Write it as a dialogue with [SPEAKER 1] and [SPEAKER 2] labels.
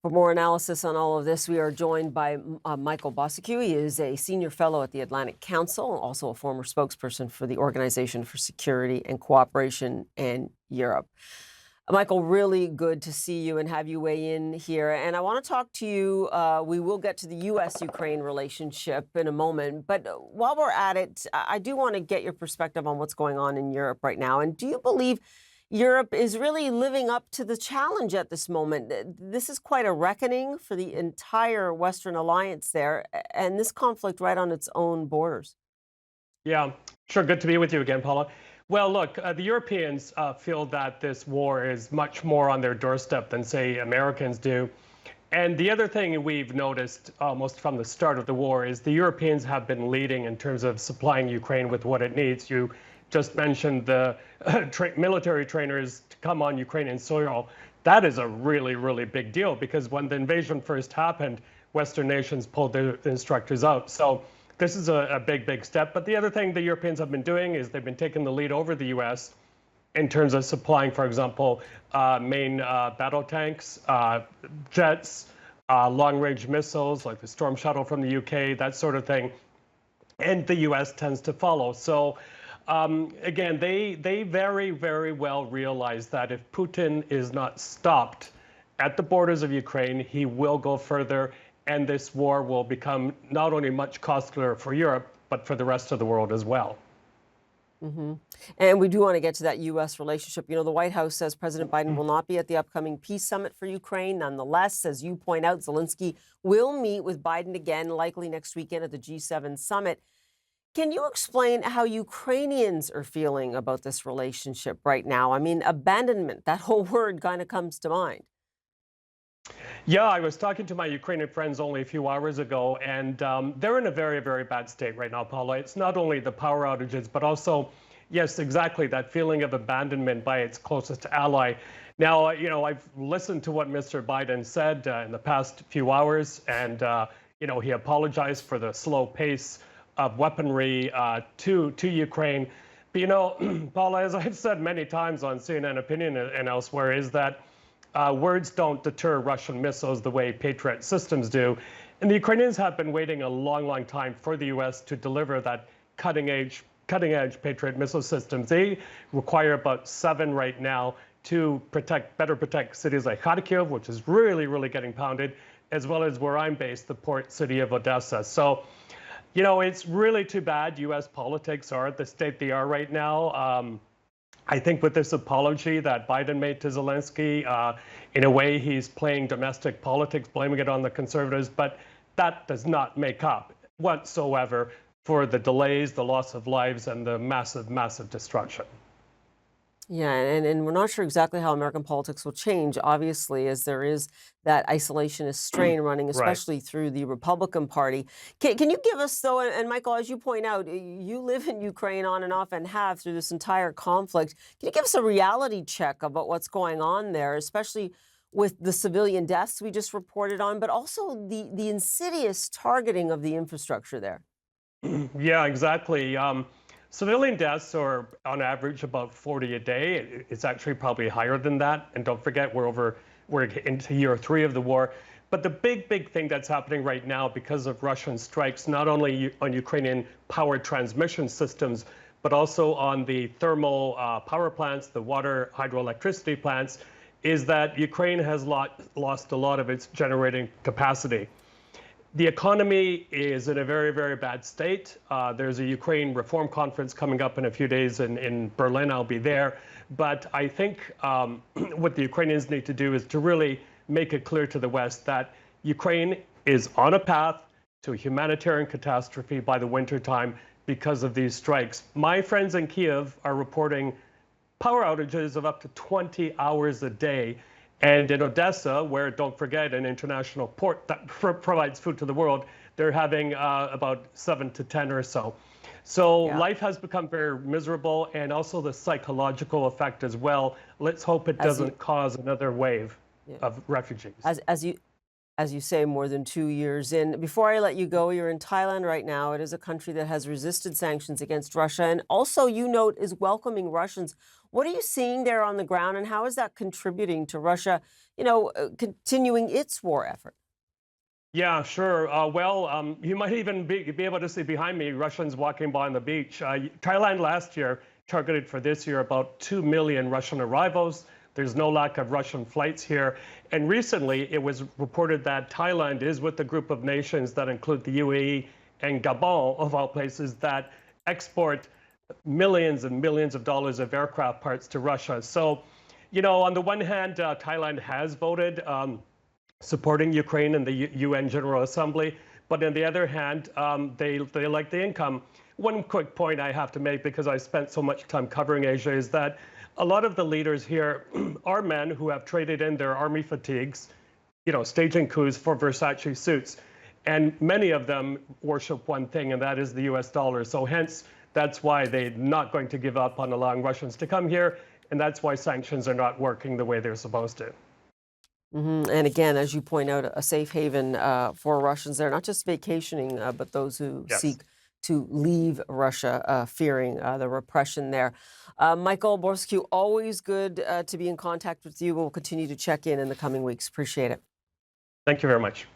[SPEAKER 1] For more analysis on all of this, we are joined by Michael Bociurkiw. He is a senior fellow at the Atlantic Council, also a former spokesperson for the Organization for Security and Cooperation in Europe. Michael, really good to see you and have you weigh in here. And I want to talk to you. We will get to the U.S.-Ukraine relationship in a moment. But while we're at it, I do want to get your perspective on what's going on in Europe right now. And do you believe Europe is really living up to the challenge at this moment? This is quite a reckoning for the entire Western alliance there, and this conflict right on its own borders.
[SPEAKER 2] Yeah, sure. Good to be with you again, Paula. Well, look, the Europeans feel that this war is much more on their doorstep than, say, Americans do. And the other thing we've noticed almost from the start of the war is the Europeans have been leading in terms of supplying Ukraine with what it needs. You just mentioned the military trainers to come on Ukrainian soil. That is a really, really big deal because when the invasion first happened, Western nations pulled their instructors out. So this is a big, big step. But the other thing the Europeans have been doing is they've been taking the lead over the U.S. in terms of supplying, for example, main battle tanks, jets, long-range missiles like the Storm Shuttle from the UK, that sort of thing. And the U.S. tends to follow. So again, they very, very well realize that if Putin is not stopped at the borders of Ukraine, he will go further. And this war will become not only much costlier for Europe, but for the rest of the world as well.
[SPEAKER 1] Mm-hmm. And we do want to get to that U.S. relationship. You know, the White House says President Biden will not be at the upcoming peace summit for Ukraine. Nonetheless, as you point out, Zelensky will meet with Biden again, likely next weekend at the G7 summit. Can you explain how Ukrainians are feeling about this relationship right now? I mean, abandonment, that whole word kind of comes to mind.
[SPEAKER 2] Yeah, I was talking to my Ukrainian friends only a few hours ago, and they're in a very, very bad state right now, Paula. It's not only the power outages, but also, yes, exactly, that feeling of abandonment by its closest ally. Now, you know, I've listened to what Mr. Biden said in the past few hours, and, you know, he apologized for the slow pace of weaponry to Ukraine. But, you know, Paula, as I've said many times on CNN Opinion and elsewhere, is that words don't deter Russian missiles the way Patriot systems do. And the Ukrainians have been waiting a long, long time for the U.S. to deliver that cutting-edge Patriot missile systems. They require about 7 right now to better protect cities like Kharkiv, which is really, really getting pounded, as well as where I'm based, the port city of Odessa. So, you know, it's really too bad U.S. politics are at the state they are right now. I think with this apology that Biden made to Zelensky, in a way, he's playing domestic politics, blaming it on the conservatives, but that does not make up whatsoever for the delays, the loss of lives, and the massive, massive destruction.
[SPEAKER 1] Yeah, and we're not sure exactly how American politics will change, obviously, as there is that isolationist strain running,
[SPEAKER 2] Right.
[SPEAKER 1] especially through the Republican Party. Can you give us, though, and Michael, as you point out, you live in Ukraine on and off and have through this entire conflict. Can you give us a reality check about what's going on there, especially with the civilian deaths we just reported on, but also the insidious targeting of the infrastructure there?
[SPEAKER 2] Yeah, exactly. Civilian deaths are on average about 40 a day. It's actually probably higher than that. And don't forget, we're into year 3 of the war. But the big thing that's happening right now because of Russian strikes, not only on Ukrainian power transmission systems, but also on the thermal power plants, the water hydroelectricity plants, is that Ukraine has lost a lot of its generating capacity. The economy is in a very, very bad state. There's a Ukraine reform conference coming up in a few days in Berlin. I'll be there. But I think what the Ukrainians need to do is to really make it clear to the West that Ukraine is on a path to a humanitarian catastrophe by the wintertime because of these strikes. My friends in Kyiv are reporting power outages of up to 20 hours a day. And in Odessa, where, don't forget, an international port that provides food to the world, they're having about 7 to 10 or so. So life has become very miserable, and also the psychological effect as well. Let's hope it doesn't cause another wave of refugees.
[SPEAKER 1] as you say, more than 2 years in. Before I let you go, you're in Thailand right now. It is a country that has resisted sanctions against Russia and also, you note, is welcoming Russians. What are you seeing there on the ground, and how is that contributing to Russia, continuing its war effort?
[SPEAKER 2] Yeah, sure. You might even be able to see behind me Russians walking by on the beach. Thailand last year targeted for this year about 2 million Russian arrivals. There's no lack of Russian flights here. And recently, it was reported that Thailand is with the group of nations that include the UAE and Gabon, of all places, that export millions and millions of dollars of aircraft parts to Russia. So, on the one hand, Thailand has voted supporting Ukraine in the UN General Assembly. But on the other hand, they like the income. One quick point I have to make, because I spent so much time covering Asia, is that a lot of the leaders here are men who have traded in their army fatigues, staging coups for Versace suits. And many of them worship one thing, and that is the US dollar. So hence, that's why they're not going to give up on allowing Russians to come here. And that's why sanctions are not working the way they're supposed to.
[SPEAKER 1] And again, as you point out, a safe haven for Russians there, not just vacationing, but those who seek to leave Russia, fearing the repression there. Michael Bociurkiw, always good to be in contact with you. We'll continue to check in the coming weeks. Appreciate it.
[SPEAKER 2] Thank you very much.